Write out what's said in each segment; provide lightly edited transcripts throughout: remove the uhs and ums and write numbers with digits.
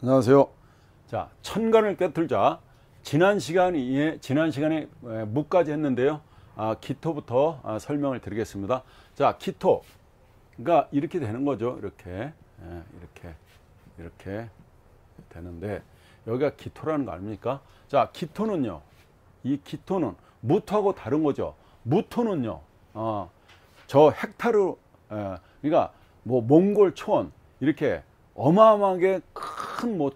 안녕하세요. 자, 천간을 꿰뚫자. 지난 시간에 무까지 했는데요. 기토부터 설명을 드리겠습니다. 자, 기토가 이렇게 되는 거죠. 이렇게 이렇게 되는데 여기가 기토라는 거 아닙니까? 자, 기토는요. 이 기토는 무토하고 다른 거죠. 무토는요. 저 헥타르 그러니까 뭐 몽골 초원 이렇게 어마어마하게 큰 뭐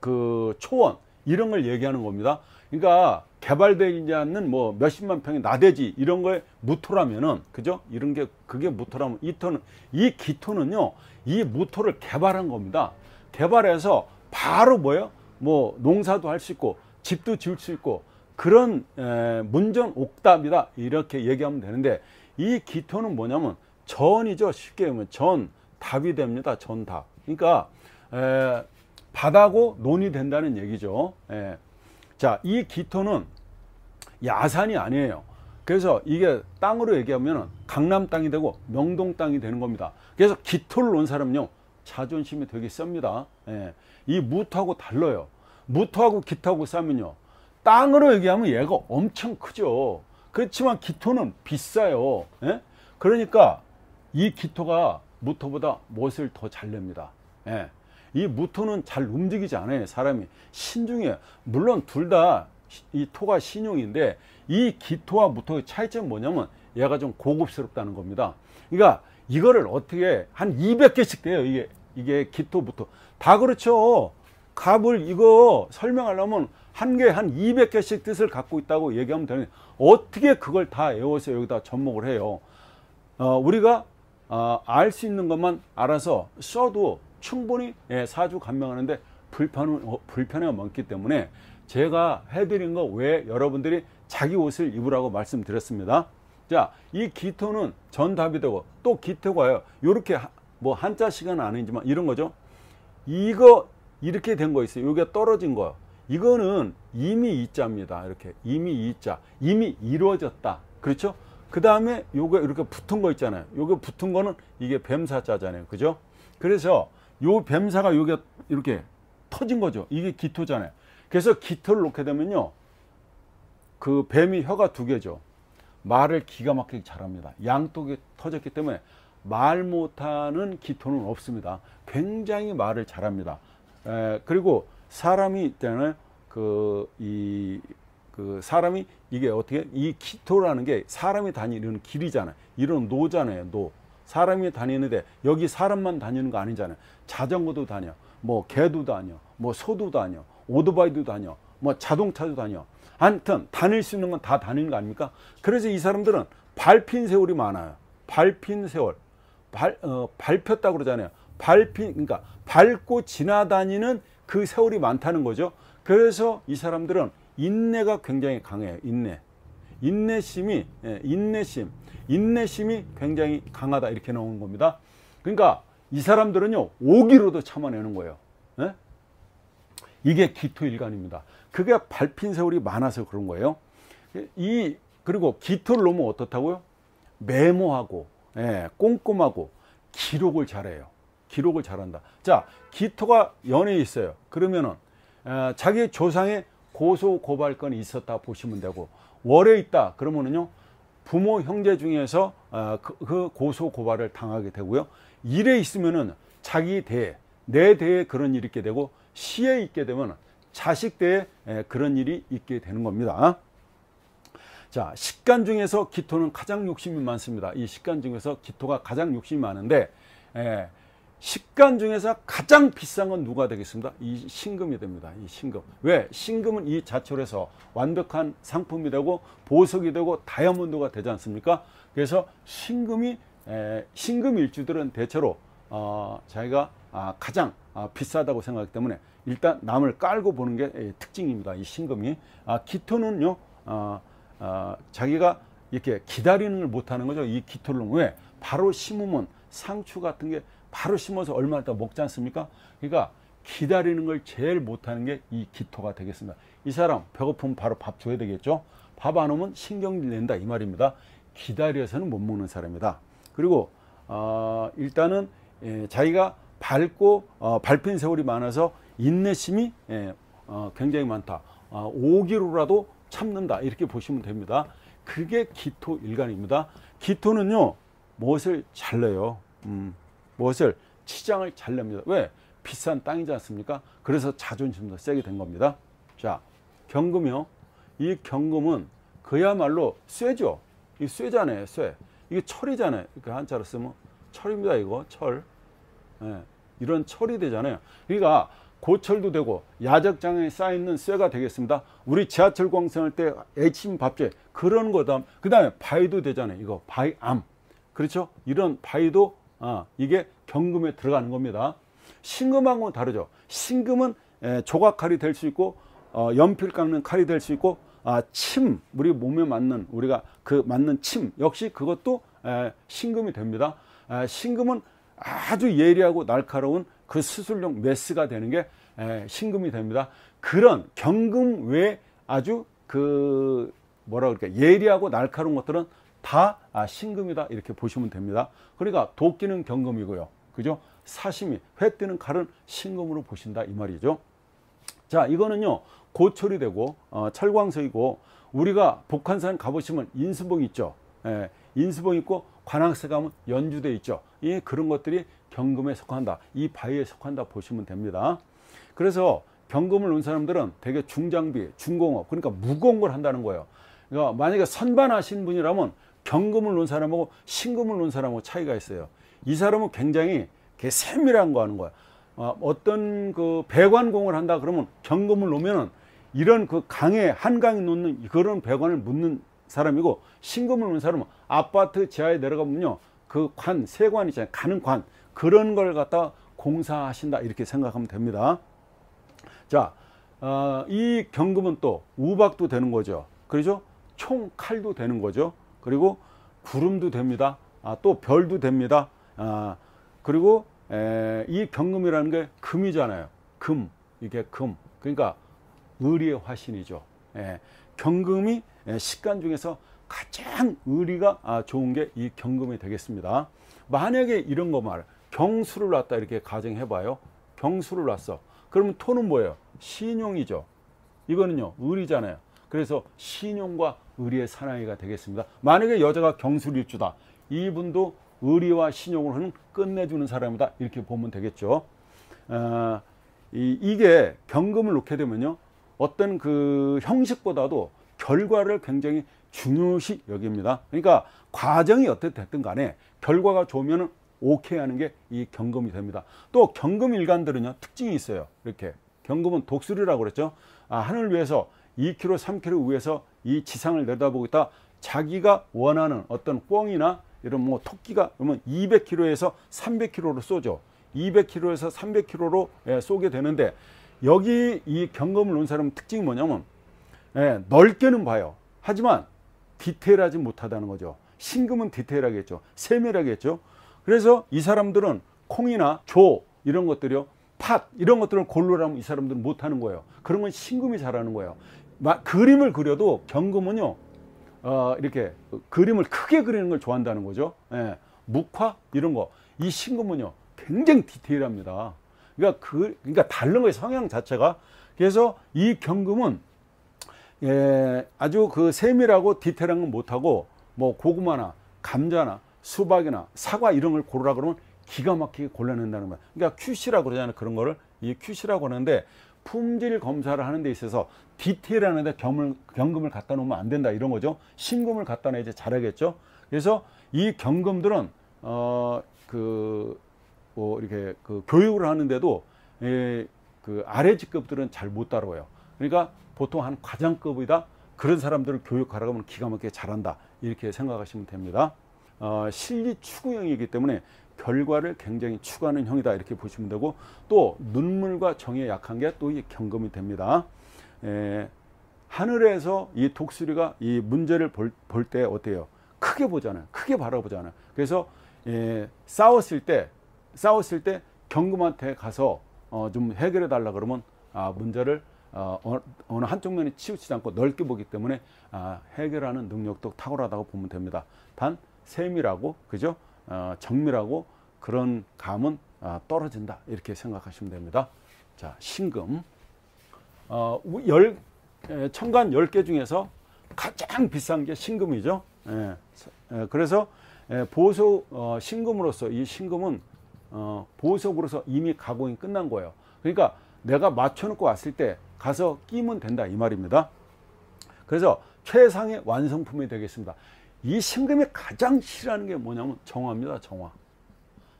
그 초원 이런 걸 얘기하는 겁니다. 그러니까 개발되지 않는 뭐 몇십만 평의 나대지 이런 거에 무토라면은 그죠? 이런 게 그게 무토라면 이 기토는요. 이 무토를 개발한 겁니다. 개발해서 바로 뭐예요? 뭐 농사도 할 수 있고 집도 지을 수 있고 그런 문전옥답이다 이렇게 얘기하면 되는데 이 기토는 뭐냐면 전이죠. 쉽게 하면 전답이 됩니다. 전답. 그러니까 바다고 논이 된다는 얘기죠. 자, 이 기토는 야산이 아니에요. 그래서 이게 땅으로 얘기하면 강남 땅이 되고 명동 땅이 되는 겁니다. 그래서 기토를 놓은 사람은요 자존심이 되게 셉니다. 이 무토하고 달라요. 무토하고 기토하고 싸면요 땅으로 얘기하면 얘가 엄청 크죠. 그렇지만 기토는 비싸요. 그러니까 이 기토가 무토보다 못을 더 잘 냅니다. 이 무토는 잘 움직이지 않아요. 사람이 신중해요. 물론 둘 다 이 토가 신용인데 이 기토와 무토의 차이점은 뭐냐면 얘가 좀 고급스럽다는 겁니다. 그러니까 이거를 어떻게 한 200개씩 돼요. 이게 기토 무토 다 그렇죠. 갑을 이거 설명하려면 한 개 한 200개씩 뜻을 갖고 있다고 얘기하면 되는데 어떻게 그걸 다 외워서 여기다 접목을 해요. 우리가 알 수 있는 것만 알아서 써도 충분히 사주 감명하는데 불편함이 많기 때문에 제가 해드린 거 외에 여러분들이 자기 옷을 입으라고 말씀드렸습니다. 자, 이 기토는 전답이 되고 또 기토가요. 요렇게 뭐 한자 시간은 아니지만 이런 거죠. 이거 이렇게 된 거 있어요. 여기가 떨어진 거. 이거는 이미 이자입니다. 이렇게 이미 이자, 이미 이루어졌다. 그렇죠? 그 다음에 요거 이렇게 붙은 거 있잖아요. 요거 붙은 거는 이게 뱀사자잖아요. 그죠? 그래서 요 뱀사가 요게 이렇게 터진 거죠. 이게 기토잖아요. 그래서 기토를 놓게 되면요. 그 뱀이 혀가 두 개죠. 말을 기가 막히게 잘합니다. 양쪽이 터졌기 때문에 말 못하는 기토는 없습니다. 굉장히 말을 잘합니다. 그리고 사람이 있잖아요. 사람이 이게 어떻게 이 기토라는 게 사람이 다니는 길이잖아요. 이런 노잖아요. 노. 사람이 다니는데 여기 사람만 다니는 거 아니잖아요. 자전거도 다녀. 뭐 개도 다녀. 뭐 소도 다녀. 오토바이도 다녀. 뭐 자동차도 다녀. 하여튼 다닐 수 있는 건 다 다니는 거 아닙니까? 그래서 이 사람들은 밟힌 세월이 많아요. 밟힌 세월. 밟혔다고 그러잖아요. 그러니까 밟고 지나다니는 그 세월이 많다는 거죠. 그래서 이 사람들은 인내가 굉장히 강해요. 인내심이 굉장히 강하다 이렇게 나오는 겁니다. 그러니까 이 사람들은요 오기로도 참아내는 거예요. 이게 기토일간입니다. 그게 밟힌 세월이 많아서 그런 거예요. 그리고 기토를 놓으면 어떻다고요? 메모하고 꼼꼼하고 기록을 잘해요. 기록을 잘한다. 자, 기토가 연에 있어요. 그러면은 자기 조상의 고소고발건이 있었다 보시면 되고 월에 있다 그러면은요 부모 형제 중에서 그 고소고발을 당하게 되고요. 일에 있으면은 자기 대에 내 대에 그런 일이 있게 되고 시에 있게 되면 자식 대에 그런 일이 있게 되는 겁니다. 자, 식간 중에서 기토는 가장 욕심이 많습니다. 이 식간 중에서 기토가 가장 욕심이 많은데 식간 중에서 가장 비싼 건 누가 되겠습니다? 이 신금이 됩니다. 이 신금. 왜? 신금은 이 자철에서 완벽한 상품이 되고 보석이 되고 다이아몬드가 되지 않습니까? 그래서 신금 일주들은 대체로 자기가 가장 비싸다고 생각하기 때문에 일단 남을 깔고 보는 게 특징입니다. 이 신금이. 기토는요 자기가 이렇게 기다리는 걸 못하는 거죠. 이 기토를. 왜? 바로 심으면 상추 같은 게 바로 심어서 얼마 있다 먹지 않습니까? 그러니까 기다리는 걸 제일 못하는 게 이 기토가 되겠습니다. 이 사람 배고프면 바로 밥 줘야 되겠죠. 밥 안 오면 신경질 낸다 이 말입니다. 기다려서는 못 먹는 사람이다. 그리고 일단은 자기가 밝고 밟힌 세월이 많아서 인내심이 굉장히 많다. 5기로라도 참는다. 이렇게 보시면 됩니다. 그게 기토일간입니다. 기토는요, 무엇을 잘 내요. 무엇을 치장을 잘 냅니다. 왜? 비싼 땅이지 않습니까? 그래서 자존심도 세게 된 겁니다. 자, 경금이요. 이 경금은 그야말로 쇠죠. 이 쇠잖아요, 쇠. 이게 철이잖아요. 이렇게 한자로 쓰면 철입니다, 이거. 철. 이런 철이 되잖아요. 그러니까 고철도 되고 야적장에 쌓여있는 쇠가 되겠습니다. 우리 지하철 공사할 때 애칭 밥재 그런 거다. 그 다음에 바위도 되잖아요. 이거 바위암. 그렇죠? 이런 바위도 이게 경금에 들어가는 겁니다. 신금하고는 다르죠. 신금은 조각칼이 될 수 있고 연필 깎는 칼이 될 수 있고 침, 우리 몸에 맞는 우리가 그 맞는 침 역시 그것도 신금이 됩니다. 신금은 아주 예리하고 날카로운 그 수술용 메스가 되는 게 신금이 됩니다. 그런 경금 외에 아주 그 뭐라 그럴까 예리하고 날카로운 것들은 다 신금이다 이렇게 보시면 됩니다. 그러니까 도끼는 경금이고요, 그죠? 사시미, 회 뜨는 칼은 신금으로 보신다 이 말이죠. 자, 이거는요 고철이 되고 철광석이고, 우리가 북한산 가보시면 인수봉 있죠. 인수봉 있고 관악산 가면 연주대 있죠. 그런 것들이 경금에 속한다, 이 바위에 속한다 보시면 됩니다. 그래서 경금을 놓은 사람들은 되게 중장비, 중공업, 그러니까 무거운 걸 한다는 거예요. 그러니까 만약에 선반하신 분이라면 경금을 놓은 사람하고 신금을 놓은 사람하고 차이가 있어요. 이 사람은 굉장히 세밀한 거 하는 거야. 어떤 그 배관공을 한다 그러면 경금을 놓으면 이런 그 강에 한강에 놓는 그런 배관을 묻는 사람이고, 신금을 놓은 사람은 아파트 지하에 내려가면요 그 관, 세관 있잖아요. 가는 관, 그런 걸 갖다 공사하신다 이렇게 생각하면 됩니다. 자, 이 경금은 또 우박도 되는 거죠. 그렇죠? 총, 칼도 되는 거죠. 그리고 구름도 됩니다. 또 별도 됩니다. 그리고 이 경금이라는 게 금이잖아요. 금, 이게 금. 그러니까 의리의 화신이죠. 경금이 식간 중에서 가장 의리가 좋은 게 이 경금이 되겠습니다. 만약에 이런 거 말, 경수를 놨다 이렇게 가정해 봐요. 경수를 놨어. 그러면 토는 뭐예요? 신용이죠. 이거는요 의리잖아요. 그래서 신용과 의리의 사나이가 되겠습니다. 만약에 여자가 경술일주다, 이분도 의리와 신용으로는 끝내주는 사람이다 이렇게 보면 되겠죠. 이게 경금을 놓게 되면요 어떤 그 형식보다도 결과를 굉장히 중요시 여깁니다. 그러니까 과정이 어떻게 됐든 간에 결과가 좋으면 오케이 하는 게 이 경금이 됩니다. 또 경금 일간들은요 특징이 있어요. 이렇게 경금은 독수리라고 그랬죠. 하늘 위에서 2km 3km 위에서 이 지상을 내다보고 있다 자기가 원하는 어떤 꿩이나 이런 뭐 토끼가 그러면 200km에서 300km로 쏘죠. 200km에서 300km로 쏘게 되는데, 여기 이 경금을 놓은 사람은 특징이 뭐냐면 넓게는 봐요. 하지만 디테일하지 못하다는 거죠. 신금은 디테일하겠죠. 세밀하겠죠. 그래서 이 사람들은 콩이나 조 이런 것들이요, 팥 이런 것들을 고르라면 이 사람들은 못하는 거예요. 그런 건 신금이 잘하는 거예요. 그림을 그려도 경금은요 이렇게 그림을 크게 그리는 걸 좋아한다는 거죠. 묵화 이런 거, 이 신금은요 굉장히 디테일합니다. 그러니까 다른 거예요, 성향 자체가. 그래서 이 경금은 아주 그 세밀하고 디테일한 건 못하고, 뭐 고구마나 감자나 수박이나 사과 이런 걸 고르라 그러면 기가 막히게 골라낸다는 거예요. 그러니까 QC라고 그러잖아요. 그런 거를 이 QC라고 하는데, 품질 검사를 하는 데 있어서 디테일하는 데 경금을 갖다 놓으면 안 된다 이런 거죠. 신금을 갖다 놔야지 잘하겠죠. 그래서 이 경금들은 이렇게 그 교육을 하는데도 그 아래 직급들은 잘 못 따라와요. 그러니까 보통 한 과장급이다 그런 사람들을 교육하라고 하면 기가 막히게 잘한다 이렇게 생각하시면 됩니다. 실리 추구형이기 때문에 결과를 굉장히 추구하는 형이다 이렇게 보시면 되고, 또 눈물과 정에 약한 게 또 이 경금이 됩니다. 하늘에서 이 독수리가 이 문제를 볼 때 어때요? 크게 보잖아요. 크게 바라보잖아요. 그래서 싸웠을 때 경금한테 가서 좀 해결해 달라 그러면 문제를 어느 한쪽 면에 치우치지 않고 넓게 보기 때문에 해결하는 능력도 탁월하다고 보면 됩니다. 단 세밀하고 그죠? 정밀하고 그런 감은 떨어진다 이렇게 생각하시면 됩니다. 자, 신금 천간 10개 중에서 가장 비싼 게 신금이죠. 그래서 보석 신금으로서 이 신금은 보석으로서 이미 가공이 끝난 거예요. 그러니까 내가 맞춰놓고 왔을 때 가서 끼면 된다 이 말입니다. 그래서 최상의 완성품이 되겠습니다. 이 신금이 가장 싫어하는 게 뭐냐면 정화입니다. 정화.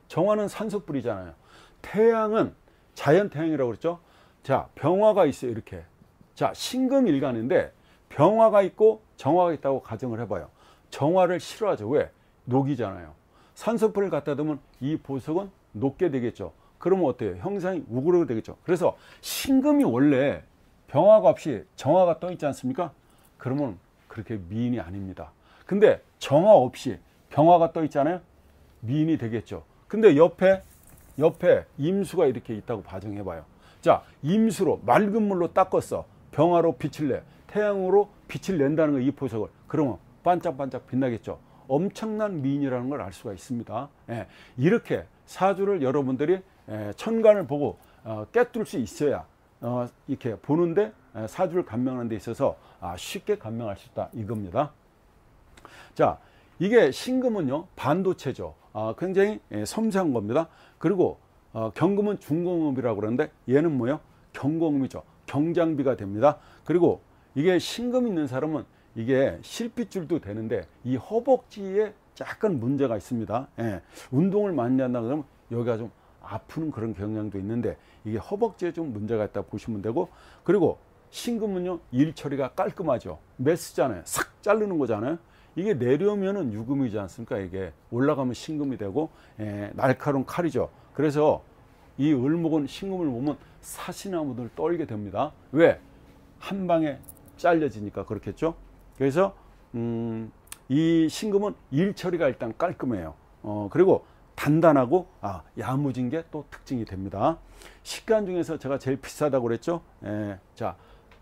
정화는 산소불이잖아요. 태양은 자연태양이라고 그랬죠. 자, 병화가 있어요. 이렇게. 자, 신금일간인데 병화가 있고 정화가 있다고 가정을 해봐요. 정화를 싫어하죠. 왜? 녹이잖아요. 산소불을 갖다 두면 이 보석은 녹게 되겠죠. 그러면 어때요? 형상이 우그르게 되겠죠. 그래서 신금이 원래 병화가 없이 정화가 떠 있지 않습니까? 그러면 그렇게 미인이 아닙니다. 근데 정화 없이 병화가 떠 있잖아요. 미인이 되겠죠. 근데 옆에 임수가 이렇게 있다고 가정해봐요. 자, 임수로 맑은 물로 닦았어. 병화로 빛을 내. 태양으로 빛을 낸다는 거 이 보석을. 그러면 반짝반짝 빛나겠죠. 엄청난 미인이라는 걸 알 수가 있습니다. 이렇게 사주를 여러분들이 천간을 보고 꿰뚫을 수 있어야 이렇게 보는데 사주를 감명하는 데 있어서 쉽게 감명할 수 있다 이겁니다. 자, 이게 신금은요 반도체죠. 굉장히 섬세한 겁니다. 그리고 경금은 중공업이라고 그러는데 얘는 뭐예요? 경공업이죠. 경장비가 됩니다. 그리고 이게 신금 있는 사람은 이게 실핏줄도 되는데 이 허벅지에 약간 문제가 있습니다. 운동을 많이 한다 그러면 여기가 좀 아프는 그런 경향도 있는데 이게 허벅지에 좀 문제가 있다 보시면 되고, 그리고 신금은요 일 처리가 깔끔하죠. 메스잖아요. 싹 자르는 거잖아요. 이게 내려오면은 유금이지 않습니까? 이게 올라가면 신금이 되고 날카로운 칼이죠. 그래서 이 을목은 신금을 보면 사시나무들 떨게 됩니다. 왜? 한 방에 잘려지니까 그렇겠죠. 그래서 이 신금은 일 처리가 일단 깔끔해요. 그리고 단단하고 야무진 게 또 특징이 됩니다. 식간 중에서 제가 제일 비싸다고 그랬죠. 자,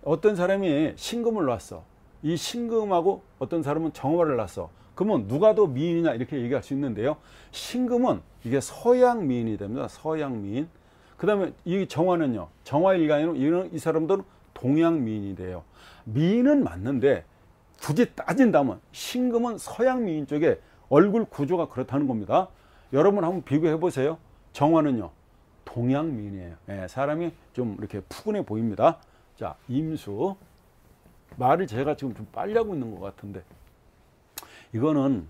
어떤 사람이 신금을 놨어. 이 신금하고 어떤 사람은 정화를 놨어. 그러면 누가 더 미인이냐 이렇게 얘기할 수 있는데요. 신금은 이게 서양 미인이 됩니다. 서양 미인. 그 다음에 이 정화는요. 정화일간으로 이 사람들은 동양 미인이 돼요. 미인은 맞는데 굳이 따진다면 신금은 서양 미인 쪽에 얼굴 구조가 그렇다는 겁니다. 여러분 한번 비교해 보세요. 정화는요 동양 미인이에요. 사람이 좀 이렇게 푸근해 보입니다. 자, 임수. 말을 제가 지금 좀 빨리 하고 있는 것 같은데 이거는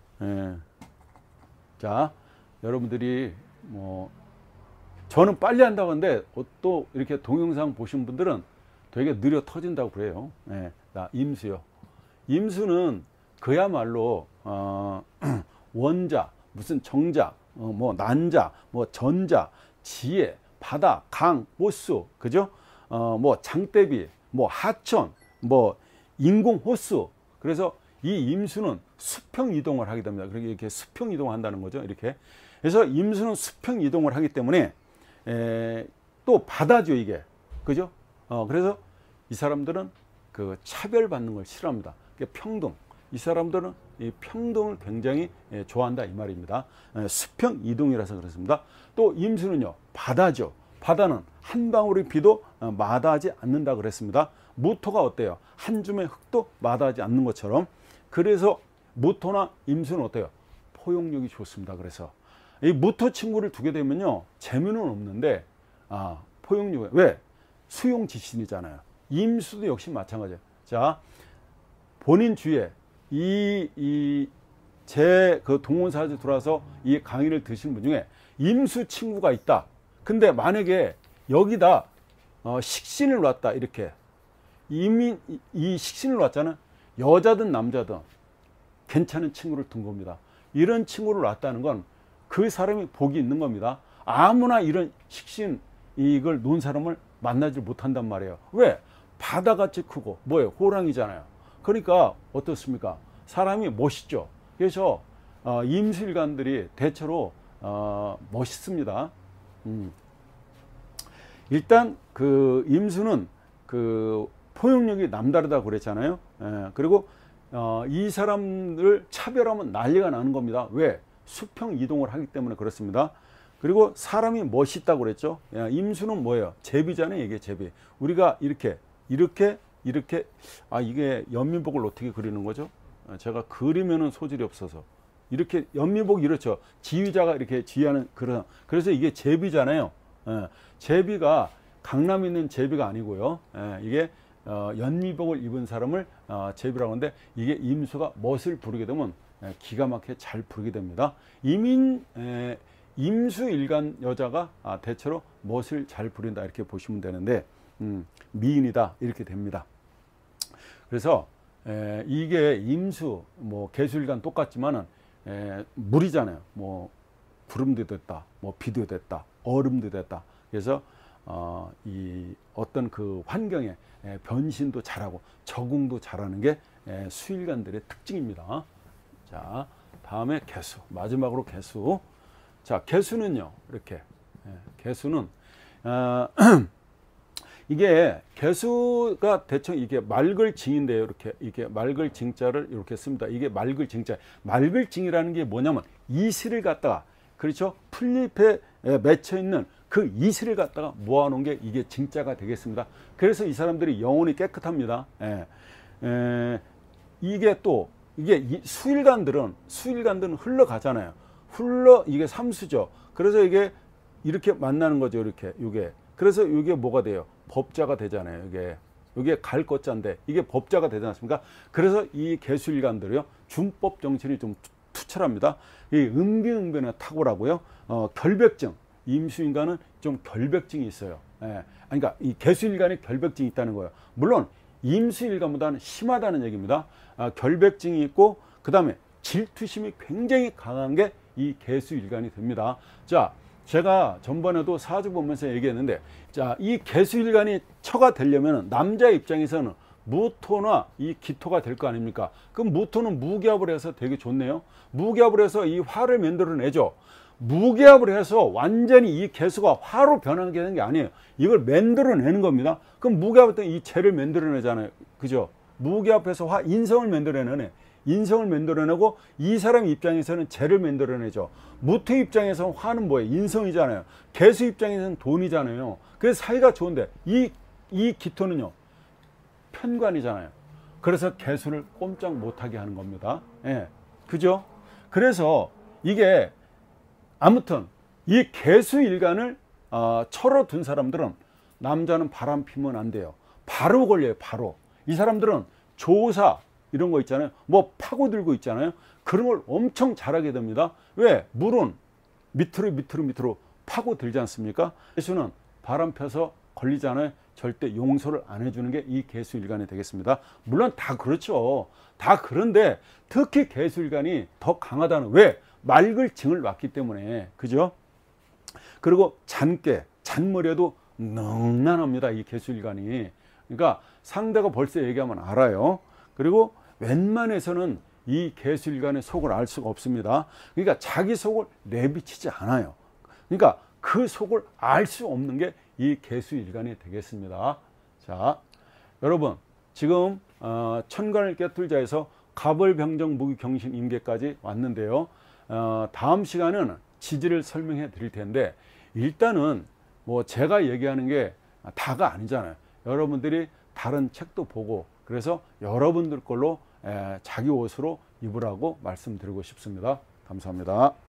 자, 여러분들이 저는 빨리 한다고 하는데 또 이렇게 동영상 보신 분들은 되게 느려 터진다고 그래요. 자, 임수요. 임수는 그야말로 원자, 무슨 정자, 뭐 난자, 뭐 전자, 지혜, 바다, 강, 호수, 그죠? 뭐 장대비, 뭐 하천, 뭐 인공 호수. 그래서 이 임수는 수평 이동을 하게 됩니다. 그렇게 이렇게 수평 이동한다는 거죠. 이렇게. 그래서 임수는 수평 이동을 하기 때문에 또 바다죠 이게, 그죠? 그래서 이 사람들은 그 차별받는 걸 싫어합니다. 평등. 이 사람들은 이 평등을 굉장히 좋아한다 이 말입니다. 수평 이동이라서 그렇습니다. 또 임수는요 바다죠. 바다는 한 방울의 비도 마다하지 않는다 그랬습니다. 무토가 어때요? 한 줌의 흙도 마다하지 않는 것처럼. 그래서 무토나 임수는 어때요? 포용력이 좋습니다. 그래서 이 무토 친구를 두게 되면요 재미는 없는데 포용력이 왜? 수용지신이잖아요. 임수도 역시 마찬가지예요. 자, 본인 주위에 제 그 동원사주 들어와서 이 강의를 드신 분 중에 임수 친구가 있다. 근데 만약에 여기다 식신을 놨다. 이렇게 이미 이 식신을 놨잖아. 여자든 남자든 괜찮은 친구를 둔 겁니다. 이런 친구를 놨다는 건 그 사람이 복이 있는 겁니다. 아무나 이런 식신 이걸 놓은 사람을 만나지 못한단 말이에요. 왜? 바다같이 크고 뭐예요? 호랑이잖아요. 그러니까 어떻습니까? 사람이 멋있죠. 그래서 임수일간들이 대체로 멋있습니다. 일단 그 임수는 그 포용력이 남다르다고 그랬잖아요. 그리고 이 사람을 차별하면 난리가 나는 겁니다. 왜? 수평 이동을 하기 때문에 그렇습니다. 그리고 사람이 멋있다고 그랬죠. 임수는 뭐예요? 제비잖아요. 이게 제비. 우리가 이렇게 이게 연민복을 어떻게 그리는 거죠? 제가 그리면은 소질이 없어서 이렇게 연민복 이렇죠. 지휘자가 이렇게 지휘하는 그런, 그래서 이게 제비잖아요. 제비가 강남에 있는 제비가 아니고요. 이게 연민복을 입은 사람을 제비라고 하는데, 이게 임수가 멋을 부르게 되면 기가 막히게 잘 부르게 됩니다. 임수일간 여자가 대체로 멋을 잘 부린다 이렇게 보시면 되는데, 미인이다 이렇게 됩니다. 그래서 이게 임수 뭐 개수일간 똑같지만은 물이잖아요. 뭐 구름도 됐다, 뭐 비도 됐다, 얼음도 됐다. 그래서 이 어떤 그 환경에 변신도 잘하고 적응도 잘하는 게 수일간들의 특징입니다. 자, 다음에 개수, 마지막으로 개수. 자, 개수는요, 이렇게 개수는 이게 개수가 대충 이게 맑을 징인데요. 이게 맑을 징자를 이렇게 씁니다. 이게 맑을 징자. 맑을 징이라는 게 뭐냐면 이슬을 갖다가, 그렇죠? 풀잎에 맺혀 있는 그 이슬을 갖다가 모아놓은 게 이게 징자가 되겠습니다. 그래서 이 사람들이 영혼이 깨끗합니다. 이게 또 이게 수일간들은 흘러가잖아요. 이게 삼수죠. 그래서 이게 이렇게 만나는 거죠. 이렇게 이게. 그래서 이게 뭐가 돼요? 법자가 되잖아요. 이게 갈 것자인데 이게 법자가 되지 않습니까? 그래서 이 개수일간들이요, 준법 정신이 좀 투철합니다. 이 응변은 탁월하고요. 결백증, 임수인간은 좀 결백증이 있어요. 그러니까 이 개수일간에 결백증이 있다는 거예요. 물론 임수일간보다는 심하다는 얘기입니다. 결백증이 있고, 그 다음에 질투심이 굉장히 강한 게 이 개수일간이 됩니다. 자, 제가 전번에도 사주 보면서 얘기했는데, 자, 이 개수일간이 처가 되려면 남자 입장에서는 무토나 이 기토가 될 거 아닙니까? 그럼 무토는 무기합을 해서 되게 좋네요. 무기합을 해서 이 화를 만들어내죠. 무기합을 해서 완전히 이 개수가 화로 변하게 되는 게 아니에요. 이걸 만들어내는 겁니다. 그럼 무기합을 때 이 재를 만들어내잖아요. 그죠? 무기합해서 인성을 만들어내네. 인성을 만들어내고, 이 사람 입장에서는 재를 만들어내죠. 무토 입장에서는 화는 뭐예요? 인성이잖아요. 개수 입장에서는 돈이잖아요. 그래서 사이가 좋은데 이 기토는요, 편관이잖아요. 그래서 개수를 꼼짝 못하게 하는 겁니다. 그죠? 그래서 이게 아무튼 이 개수일간을 처로 둔 사람들은, 남자는 바람 피면 안 돼요. 바로 걸려요. 바로. 이 사람들은 조사 이런 거 있잖아요. 뭐 파고들고 있잖아요. 그런 걸 엄청 잘하게 됩니다. 왜? 물은 밑으로 파고들지 않습니까? 개수는 바람 펴서 걸리잖아요. 절대 용서를 안 해주는 게 이 개수일간이 되겠습니다. 물론 다 그렇죠. 다 그런데 특히 개수일간이 더 강하다는, 왜? 맑을 징을 왔기 때문에. 그죠? 그리고 잔머리에도 능란합니다. 이 개수일간이. 그러니까 상대가 벌써 얘기하면 알아요. 그리고 웬만해서는 이 개수일간의 속을 알 수가 없습니다. 그러니까 자기 속을 내비치지 않아요. 그러니까 그 속을 알 수 없는 게 이 개수일간이 되겠습니다. 자, 여러분, 지금 천간을 깨뚫자에서 갑을병정 무기경신 임계까지 왔는데요. 다음 시간은 지지를 설명해 드릴 텐데, 일단은 뭐 제가 얘기하는 게 다가 아니잖아요. 여러분들이 다른 책도 보고, 그래서 여러분들 걸로 자기 옷으로 입으라고 말씀드리고 싶습니다. 감사합니다.